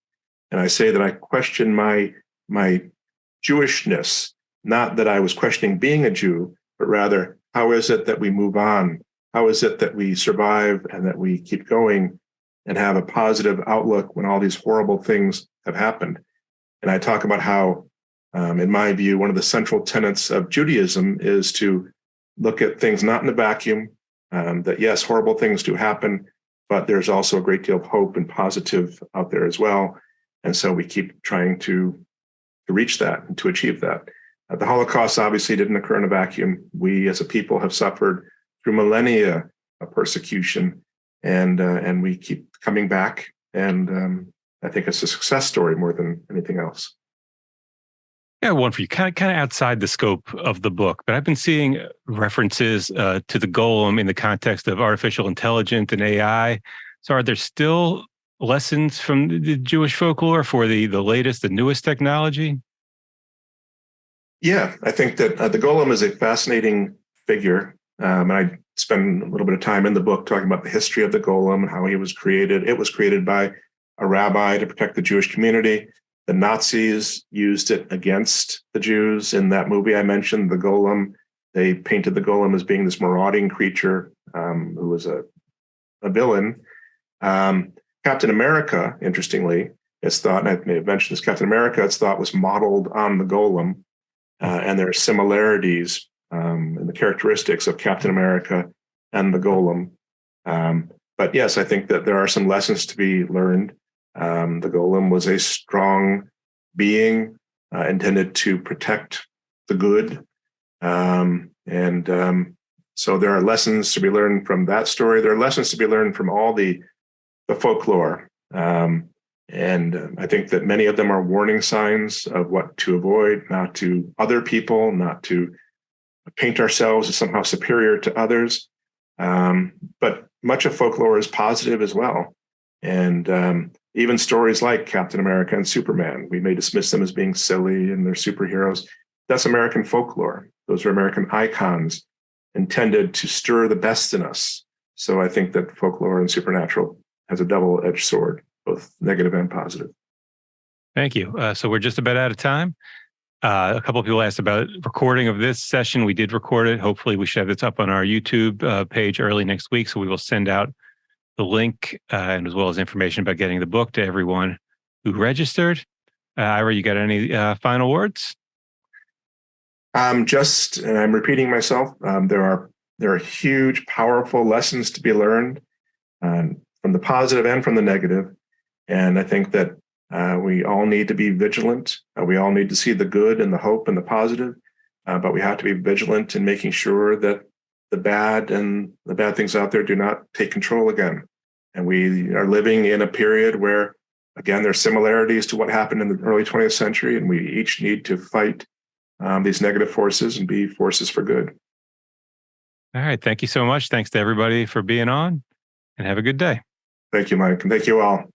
And I say that I question my Jewishness, not that I was questioning being a Jew, but rather, how is it that we move on? How is it that we survive and that we keep going and have a positive outlook when all these horrible things have happened? And I talk about how, in my view, one of the central tenets of Judaism is to look at things not in a vacuum, that yes, horrible things do happen, but there's also a great deal of hope and positive out there as well. And so we keep trying to reach that and to achieve that. The Holocaust obviously didn't occur in a vacuum. We as a people have suffered through millennia of persecution, and we keep coming back. And I think it's a success story more than anything else. Yeah, one for you, kind of outside the scope of the book, but I've been seeing references to the golem in the context of artificial intelligence and AI. So, are there still lessons from the Jewish folklore for the latest, the newest technology? Yeah, I think that the golem is a fascinating figure. And I spend a little bit of time in the book talking about the history of the golem, how he was created. It was created by a rabbi to protect the Jewish community. The Nazis used it against the Jews. In that movie I mentioned, The Golem, they painted the golem as being this marauding creature who was a villain. Captain America, interestingly, is thought, and I may have mentioned this, Captain America, it's thought was modeled on the golem. And there are similarities in the characteristics of Captain America and the golem. But yes, I think that there are some lessons to be learned. The golem was a strong being intended to protect the good. So there are lessons to be learned from that story. There are lessons to be learned from all the folklore. I think that many of them are warning signs of what to avoid, not to other people, not to paint ourselves as somehow superior to others. But much of folklore is positive as well. And even stories like Captain America and Superman, we may dismiss them as being silly and they're superheroes. That's American folklore. Those are American icons intended to stir the best in us. So I think that folklore and supernatural has a double-edged sword, both negative and positive. Thank you. So we're just about out of time. A couple of people asked about recording of this session. We did record it. Hopefully we should have this up on our YouTube page early next week. So we will send out the link and as well as information about getting the book to everyone who registered. Ira, you got any final words? And I'm repeating myself, there are huge, powerful lessons to be learned from the positive and from the negative. And I think that we all need to be vigilant. We all need to see the good and the hope and the positive, but we have to be vigilant in making sure that the bad things out there do not take control again. And we are living in a period where, again, there's similarities to what happened in the early 20th century, and we each need to fight these negative forces and be forces for good. All right. Thank you so much. Thanks to everybody for being on, and have a good day. Thank you, Mike, and thank you all.